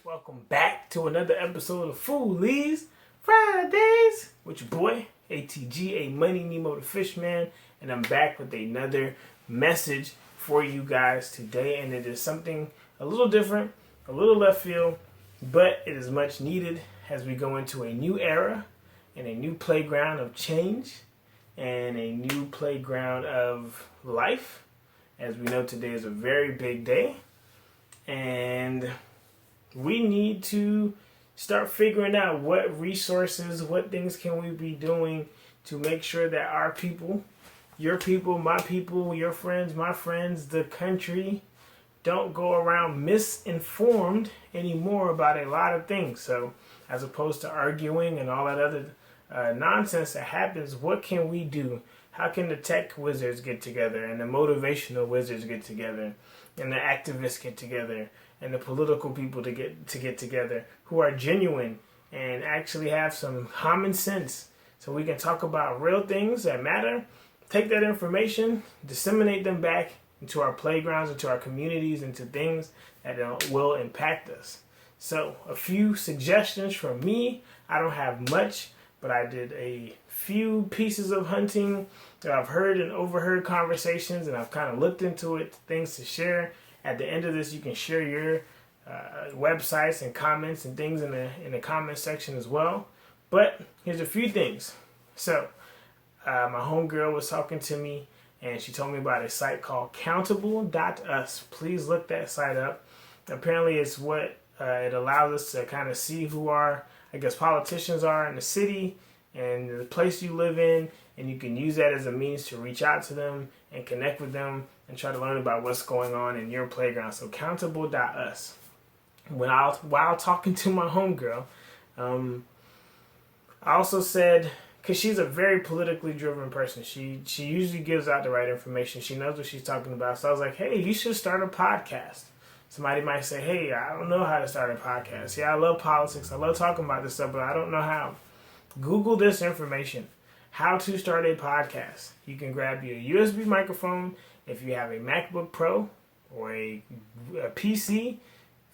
Welcome back to another episode of Foolies Fridays with your boy ATG, A Money Nemo the Fishman, and I'm back with another message for you guys today, and it is something a little different, a little left field, but it is much needed as we go into a new era and a new playground of change and a new playground of life. As we know, today is a very big day, and we need to start figuring out what resources, what things can we be doing to make sure that our people, your people, my people, your friends, my friends, the country, don't go around misinformed anymore about a lot of things. So as opposed to arguing and all that other nonsense that happens, what can we do? How can the tech wizards get together and the motivational wizards get together and the activists get together and the political people to get together who are genuine and actually have some common sense, so we can talk about real things that matter, take that information, disseminate them back into our playgrounds, into our communities, into things that will impact us. So a few suggestions from me. I don't have much, but I did a few pieces of hunting that I've heard and overheard conversations, and I've kind of looked into it, things to share. At the end of this, you can share your websites and comments and things in the comment section as well. But here's a few things. So my homegirl was talking to me, and she told me about a site called Countable.us. Please look that site up. Apparently, it's what it allows us to kind of see who our, politicians are in the city and the place you live in, and you can use that as a means to reach out to them and connect with them and try to learn about what's going on in your playground. So Countable.us. While talking to my homegirl, I also said, because she's a very politically driven person, she usually gives out the right information. She knows what she's talking about. So I was like, hey, you should start a podcast. Somebody might say, hey, I don't know how to start a podcast. Yeah, I love politics. I love talking about this stuff, but I don't know how. Google this information. How to start a podcast. You can grab your USB microphone. If you have a MacBook Pro or a PC,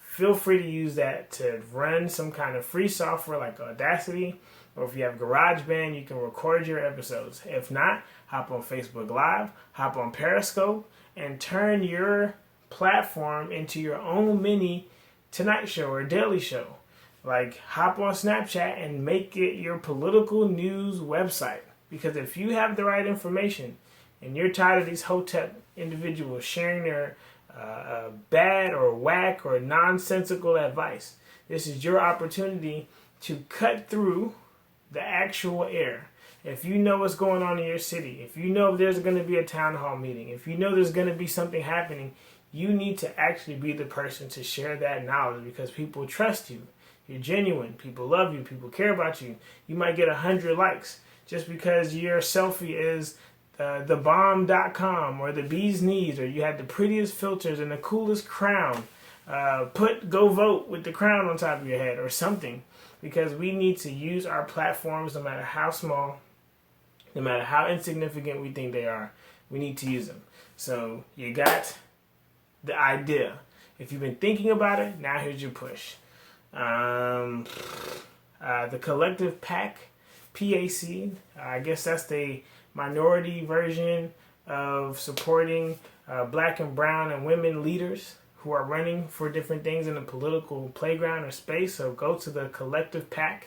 feel free to use that to run some kind of free software like Audacity. Or if you have GarageBand, you can record your episodes. If not, hop on Facebook Live, hop on Periscope, and turn your platform into your own mini Tonight Show or Daily Show. Like, hop on Snapchat and make it your political news website. Because if you have the right information and you're tired of these hotep individuals sharing their bad or whack or nonsensical advice, this is your opportunity to cut through the actual air. If you know what's going on in your city, if you know there's going to be a town hall meeting, if you know there's going to be something happening, you need to actually be the person to share that knowledge, because people trust you. You're genuine. People love you. People care about you. You might get 100 likes just because your selfie is thebomb.com or the bee's knees, or you had the prettiest filters and the coolest crown. Go vote with the crown on top of your head or something, because we need to use our platforms, no matter how small, no matter how insignificant we think they are. We need to use them. So you got the idea. If you've been thinking about it, now here's your push. The Collective PAC, PAC, I guess that's the minority version of supporting black and brown and women leaders who are running for different things in the political playground or space. So go to the Collective PAC,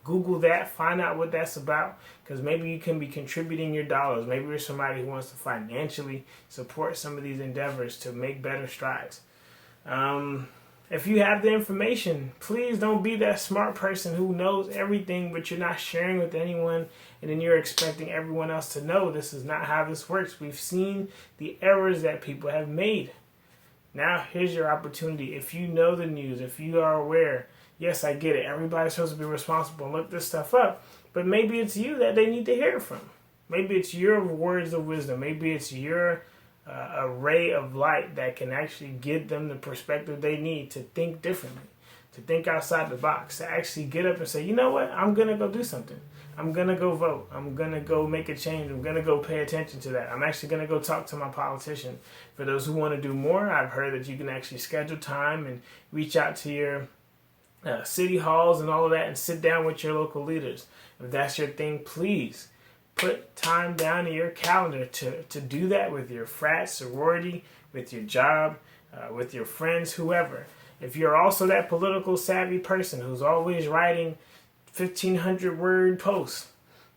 Google that, find out what that's about, because maybe you can be contributing your dollars. Maybe you're somebody who wants to financially support some of these endeavors to make better strides. If you have the information, please don't be that smart person who knows everything, but you're not sharing with anyone, and then you're expecting everyone else to know. This is not how this works. We've seen the errors that people have made. Now, here's your opportunity. If you know the news, if you are aware, yes, I get it. Everybody's supposed to be responsible and look this stuff up, but maybe it's you that they need to hear from. Maybe it's your words of wisdom. Maybe it's your a ray of light that can actually give them the perspective they need to think differently, to think outside the box, to actually get up and say, you know what, I'm going to go do something. I'm going to go vote. I'm going to go make a change. I'm going to go pay attention to that. I'm actually going to go talk to my politician. For those who want to do more, I've heard that you can actually schedule time and reach out to your city halls and all of that and sit down with your local leaders. If that's your thing, please put time down in your calendar to do that with your frat, sorority, with your job, with your friends, whoever. If you're also that political savvy person who's always writing 1,500 word posts,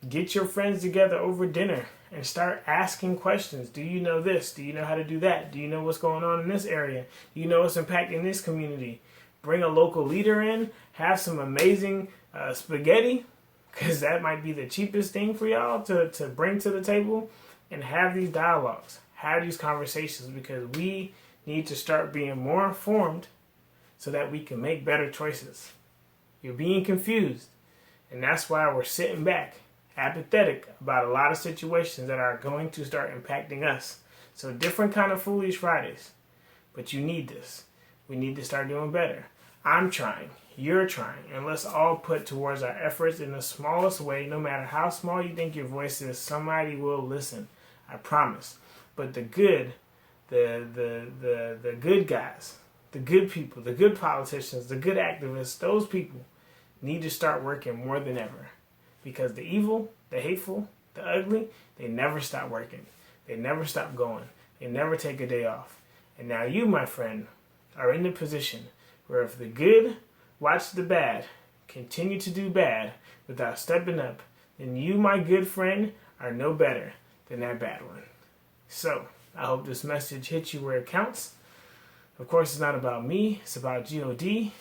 get your friends together over dinner and start asking questions. Do you know this? Do you know how to do that? Do you know what's going on in this area? Do you know what's impacting this community? Bring a local leader in, have some amazing spaghetti, because that might be the cheapest thing for y'all to bring to the table, and have these dialogues, have these conversations, because we need to start being more informed so that we can make better choices. You're being confused, and that's why we're sitting back, apathetic about a lot of situations that are going to start impacting us. So different kind of Foolies Fridays, but you need this. We need to start doing better. I'm trying. You're trying. And let's all put towards our efforts in the smallest way. No matter how small you think your voice is, somebody will listen. I promise. But the good, the good guys, the good people, the good politicians, the good activists, those people need to start working more than ever. Because the evil, the hateful, the ugly, they never stop working. They never stop going. They never take a day off. And now you, my friend, are in the position where if the good watch the bad, continue to do bad without stepping up, then you, my good friend, are no better than that bad one. So, I hope this message hits you where it counts. Of course, it's not about me. It's about God.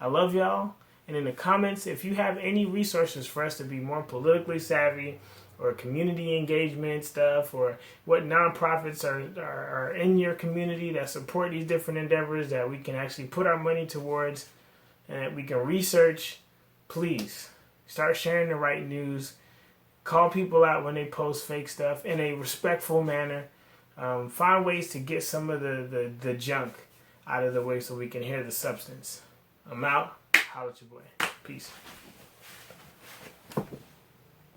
I love y'all. And in the comments, if you have any resources for us to be more politically savvy, or community engagement stuff, or what nonprofits are in your community that support these different endeavors that we can actually put our money towards and that we can research, please start sharing the right news. Call people out when they post fake stuff in a respectful manner. Find ways to get some of the junk out of the way so we can hear the substance. I'm out. Holla at your boy. Peace.